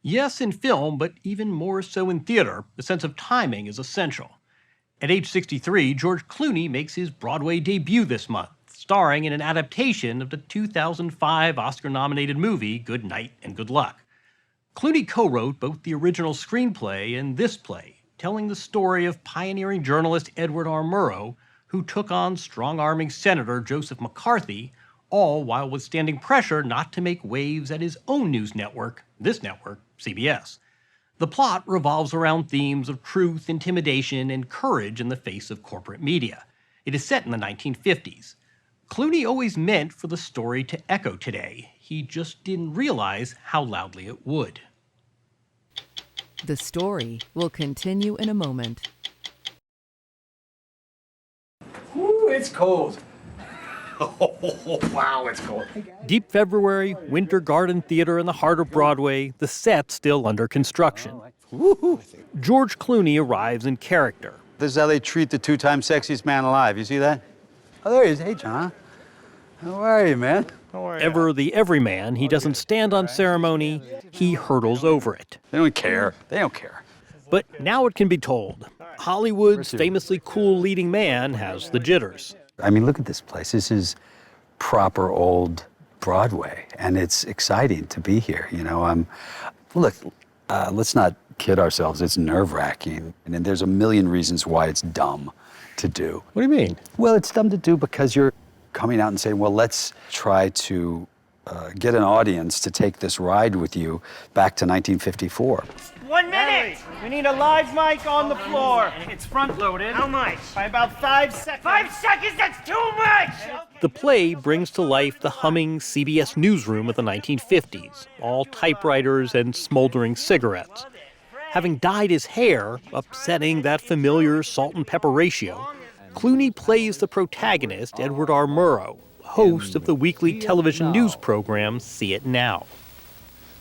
Yes, in film, but even more so in theater, the sense of timing is essential. At age 63, George Clooney makes his Broadway debut this month, starring in an adaptation of the 2005 Oscar nominated movie Good Night and Good Luck. Clooney co wrote both the original screenplay and this play, telling the story of pioneering journalist Edward R. Murrow, who took on strong arming Senator Joseph McCarthy, all while withstanding pressure not to make waves at his own news network, this network, CBS. The plot revolves around themes of truth, intimidation, and courage in the face of corporate media. It is set in the 1950s. Clooney always meant for the story to echo today. He just didn't realize how loudly it would. The story will continue in a moment. Ooh, it's cold. Oh, wow, it's cold. Deep February, Winter Garden Theater in the heart of Broadway, the set still under construction. Woo-hoo. George Clooney arrives in character. This is how they treat the two-time sexiest man alive. You see that? Oh, there he is. Hey, John. How are you, man? Ever the everyman, he doesn't stand on ceremony, he hurdles over it. They don't care. They don't care. But now it can be told. Hollywood's famously cool leading man has the jitters. I mean, look at this place. This is proper old Broadway, and it's exciting to be here. You know, look, let's not kid ourselves. It's nerve-wracking, and there's a million reasons why it's dumb to do. What do you mean? Well, it's dumb to do because you're coming out and saying, well, let's try to get an audience to take this ride with you back to 1954. 1 minute! We need a live mic on the floor. It's front-loaded. How much? By about 5 seconds. 5 seconds? That's too much! The play brings to life the humming CBS newsroom of the 1950s, all typewriters and smoldering cigarettes. Having dyed his hair, upsetting that familiar salt and pepper ratio, Clooney plays the protagonist, Edward R. Murrow, host of the weekly television news program See It Now.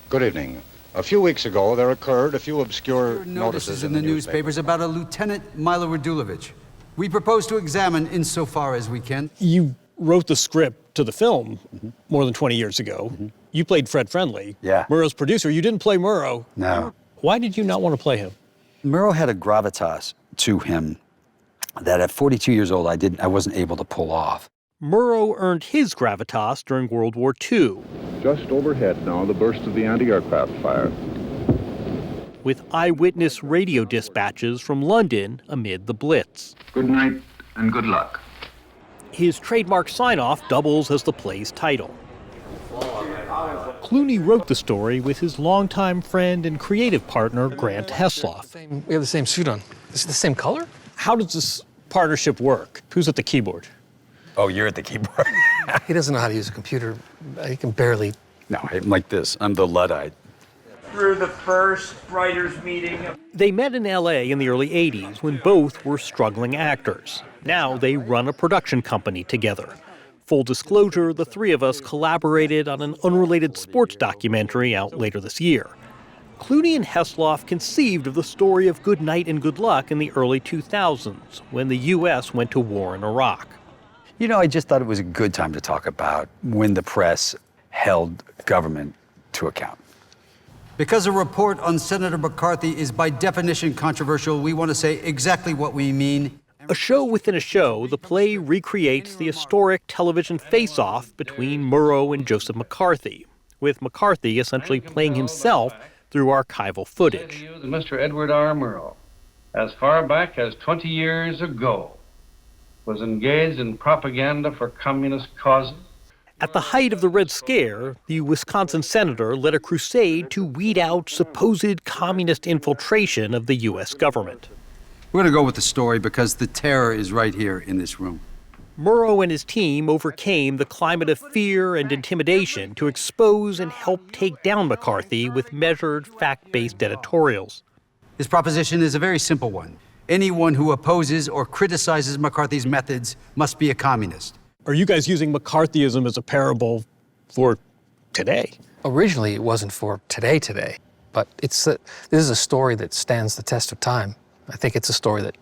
Good evening. A few weeks ago, there occurred a few obscure notices in the newspapers about a Lieutenant Milo Radulovich. We propose to examine insofar as we can. You wrote the script to the film more than 20 years ago. You played Fred Friendly, Murrow's producer. You didn't play Murrow. No. Why did you not want to play him? Murrow had a gravitas to him that at 42 years old, I wasn't able to pull off. Murrow earned his gravitas during World War II. Just overhead now, the burst of the anti-aircraft fire. With eyewitness radio dispatches from London amid the Blitz. Good night and good luck. His trademark sign-off doubles as the play's title. Clooney wrote the story with his longtime friend and creative partner, Grant Heslov. We have the same suit on. Is it the same color? How does this partnership work? Who's at the keyboard? Oh, you're at the keyboard. He doesn't know how to use a computer. He can barely. No, I'm like this. I'm the Luddite. Through the first writers' meeting. They met in L.A. in the early 80s when both were struggling actors. Now they run a production company together. Full disclosure, the three of us collaborated on an unrelated sports documentary out later this year. Clooney and Heslov conceived of the story of Good Night and Good Luck in the early 2000s when the U.S. went to war in Iraq. You know, I just thought it was a good time to talk about when the press held government to account. Because a report on Senator McCarthy is by definition controversial, we want to say exactly what we mean. A show within a show, the play recreates the historic television face-off between Murrow and Joseph McCarthy, with McCarthy essentially playing himself through archival footage. Mr. Edward R. Murrow, as far back as 20 years ago, was engaged in propaganda for communist causes. At the height of the Red Scare, the Wisconsin senator led a crusade to weed out supposed communist infiltration of the U.S. government. We're going to go with the story because the terror is right here in this room. Murrow and his team overcame the climate of fear and intimidation to expose and help take down McCarthy with measured, fact-based editorials. His proposition is a very simple one. Anyone who opposes or criticizes McCarthy's methods must be a communist. Are you guys using McCarthyism as a parable for today? Originally, it wasn't for today, but this is a story that stands the test of time. I think it's a story that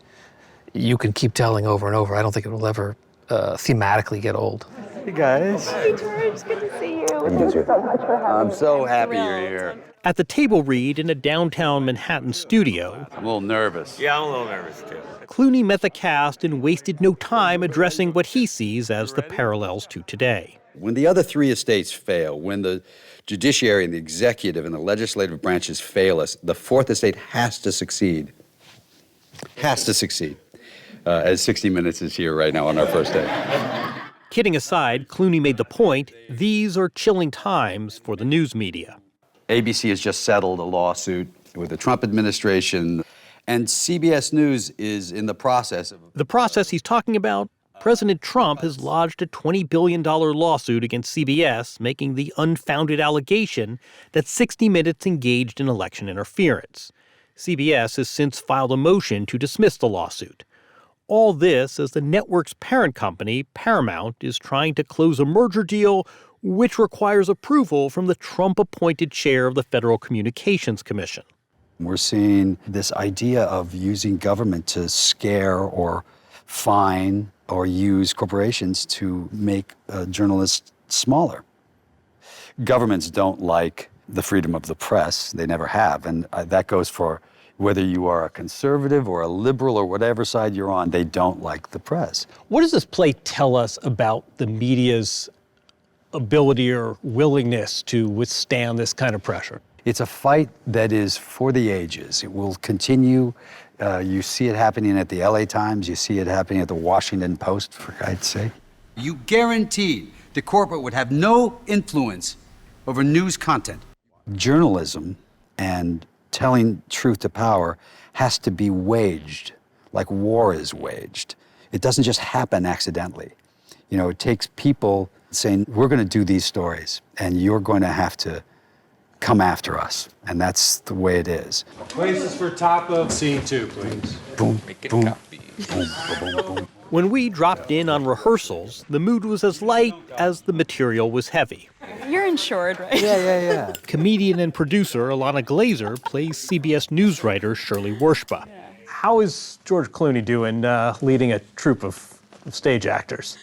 you can keep telling over and over. I don't think it will ever thematically get old. Hey guys. Hey George, good to see you. Thank you so much for having me. I'm so happy you're here. At the table read in a downtown Manhattan studio, I'm a little nervous. Yeah, I'm a little nervous too. Clooney met the cast and wasted no time addressing what he sees as the parallels to today. When the other three estates fail, when the judiciary and the executive and the legislative branches fail us, the fourth estate has to succeed. Has to succeed. As 60 Minutes is here right now on our first day. Kidding aside, Clooney made the point, these are chilling times for the news media. ABC has just settled a lawsuit with the Trump administration, and CBS News is in the process of... The process he's talking about, President Trump has lodged a $20 billion lawsuit against CBS, making the unfounded allegation that 60 Minutes engaged in election interference. CBS has since filed a motion to dismiss the lawsuit. All this as the network's parent company, Paramount, is trying to close a merger deal which requires approval from the Trump-appointed chair of the Federal Communications Commission. We're seeing this idea of using government to scare or fine or use corporations to make journalists smaller. Governments don't like the freedom of the press. They never have. And that goes for whether you are a conservative or a liberal or whatever side you're on, they don't like the press. What does this play tell us about the media's ability or willingness to withstand this kind of pressure? It's a fight that is for the ages. It will continue. You see it happening at the LA Times. You see it happening at the Washington Post, for God's sake. You guaranteed the corporate would have no influence over news content. Journalism and telling truth to power has to be waged like war is waged. It doesn't just happen accidentally. You know, it takes people saying, we're going to do these stories, and you're going to have to come after us. And that's the way it is. Places for top of scene 2, please. Boom, boom, boom, boom, boom, boom. When we dropped in on rehearsals, the mood was as light as the material was heavy. You're insured, right? Yeah. Comedian and producer Alana Glazer plays CBS News writer Shirley Worshba. How is George Clooney doing leading a troupe of stage actors?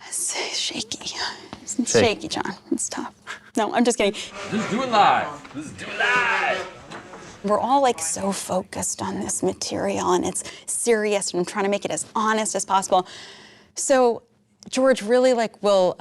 It's shaky. It's shaky, John. It's tough. No, I'm just kidding. Let's do it live. We're all like so focused on this material and it's serious and I'm trying to make it as honest as possible. So George really will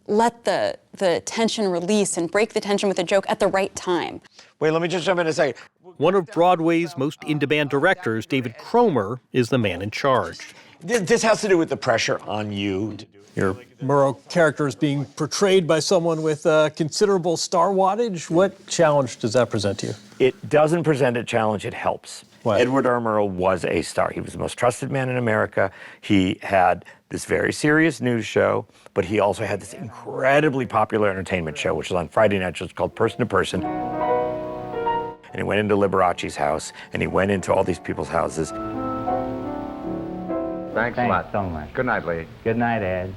let the tension release and break the tension with a joke at the right time. Wait, let me just jump in a second. One of Broadway's most in-demand directors, David Cromer, is the man in charge. This has to do with the pressure on you. Your Murrow character is being portrayed by someone with considerable star wattage. What challenge does that present to you? It doesn't present a challenge, it helps. What? Edward R. Murrow was a star. He was the most trusted man in America. He had this very serious news show, but he also had this incredibly popular entertainment show, which was on Friday nights, which was called Person to Person. And he went into Liberace's house, and he went into all these people's houses. Thanks a lot. So much. Good night, Lee. Good night, Ed.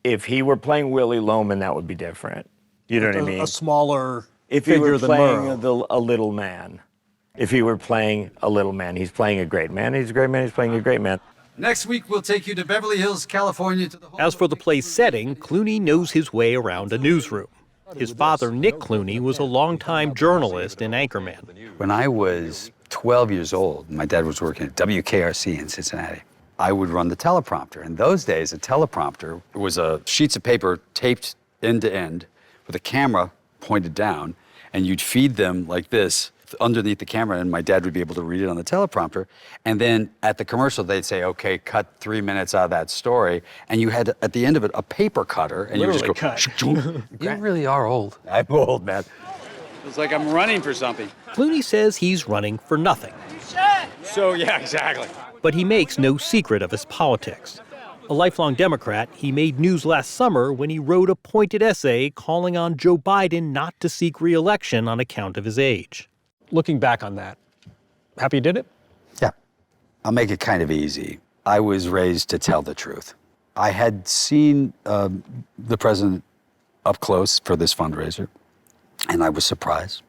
If he were playing Willie Loman, that would be different. You know what I mean? A smaller If he figure were than playing Murrow. a little man. If he were playing a little man, he's playing a great man. He's a great man, he's playing a great man. Next week, we'll take you to Beverly Hills, California. As for the play's setting, Clooney knows his way around a newsroom. His father, Nick Clooney, was a longtime journalist and anchorman. When I was 12 years old, my dad was working at WKRC in Cincinnati. I would run the teleprompter. In those days, a teleprompter was sheets of paper taped end to end with a camera pointed down, and you'd feed them like this underneath the camera, and my dad would be able to read it on the teleprompter. And then at the commercial, they'd say, okay, cut 3 minutes out of that story. And you had, at the end of it, a paper cutter, and you would just go, You really are old. I'm old, man. It's like I'm running for something. Clooney says he's running for nothing. So, yeah, exactly. But he makes no secret of his politics. A lifelong Democrat, he made news last summer when he wrote a pointed essay calling on Joe Biden not to seek re-election on account of his age. Looking back on that, happy you did it? Yeah. I'll make it kind of easy. I was raised to tell the truth. I had seen the president up close for this fundraiser, and I was surprised.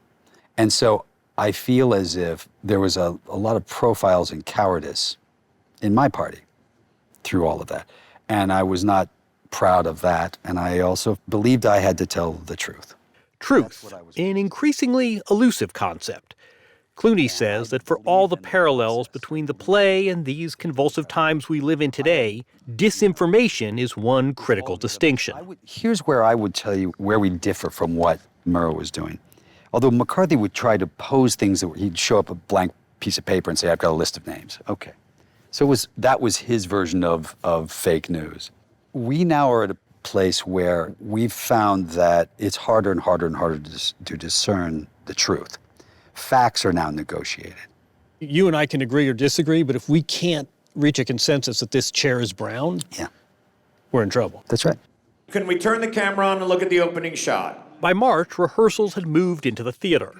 And so I feel as if there was a lot of profiles in cowardice in my party through all of that. And I was not proud of that. And I also believed I had to tell the truth. Truth, an increasingly elusive concept. Clooney says that for all the parallels between the play and these convulsive times we live in today, disinformation is one critical distinction. Here's where I would tell you where we differ from what Murrow was doing. Although McCarthy would try to pose things that he'd show up a blank piece of paper and say, I've got a list of names. Okay. So that was his version of fake news. We now are at a place where we've found that it's harder and harder and harder to discern the truth. Facts are now negotiated. You and I can agree or disagree, but if we can't reach a consensus that this chair is brown, we're in trouble. That's right. Can we turn the camera on and look at the opening shot? By March, rehearsals had moved into the theater.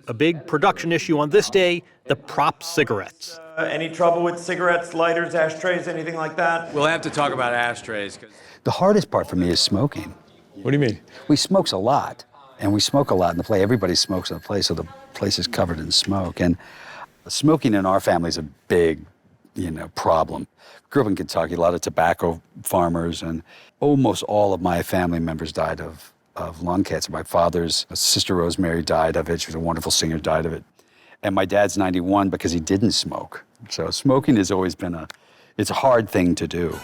A big production issue on this day, the prop cigarettes. Any trouble with cigarettes, lighters, ashtrays, anything like that? We'll have to talk about ashtrays. The hardest part for me is smoking. What do you mean? We smokes a lot, and we smoke a lot in the play. Everybody smokes in the play, so the place is covered in smoke. And smoking in our family is a big, problem. Grew up in Kentucky, a lot of tobacco farmers, and almost all of my family members died of lung cancer. My father's sister Rosemary died of it. She was a wonderful singer, died of it. And my dad's 91 because he didn't smoke. So smoking has always been it's a hard thing to do.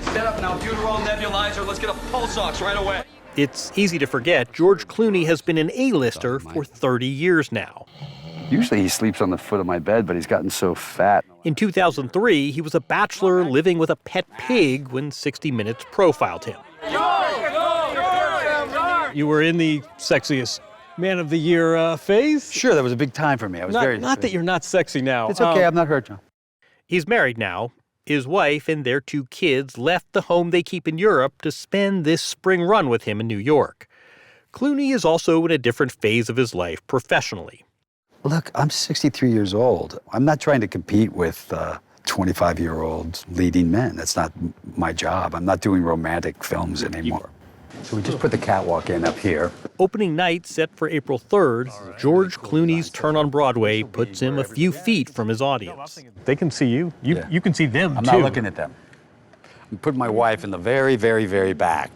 Set up now, Buterol nebulizer. Let's get a pulse ox right away. It's easy to forget George Clooney has been an A-lister for 30 years now. Usually he sleeps on the foot of my bed, but he's gotten so fat. In 2003, he was a bachelor living with a pet pig when 60 Minutes profiled him. You were in the sexiest Man of the Year phase? Sure, that was a big time for me. I was Not that you're not sexy now. It's okay, I'm not hurt, John. He's married now. His wife and their 2 kids left the home they keep in Europe to spend this spring run with him in New York. Clooney is also in a different phase of his life professionally. Look, I'm 63 years old. I'm not trying to compete with 25-year-old leading men. That's not my job. I'm not doing romantic films anymore. So we just put the catwalk in up here. Opening night set for April 3rd, George Clooney's turn on Broadway puts him a few feet from his audience. They can see you. You can see them, I'm too. not looking at them. I'm putting my wife in the very, very, very back.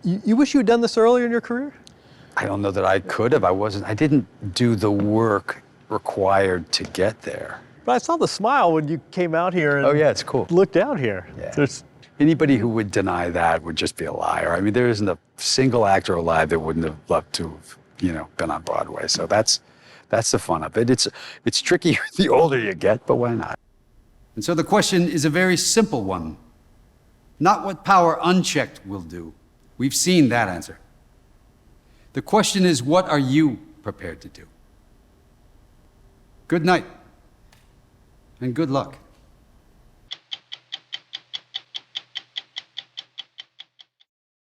You wish you had done this earlier in your career? I don't know that I could have. I didn't do the work required to get there. But I saw the smile when you came out here and it's cool. Looked out here. Yeah. Anybody who would deny that would just be a liar. I mean, there isn't a single actor alive that wouldn't have loved to have, been on Broadway. So that's the fun of it. It's tricky the older you get, but why not? And so the question is a very simple one. Not what power unchecked will do. We've seen that answer. The question is, what are you prepared to do? Good night, and good luck.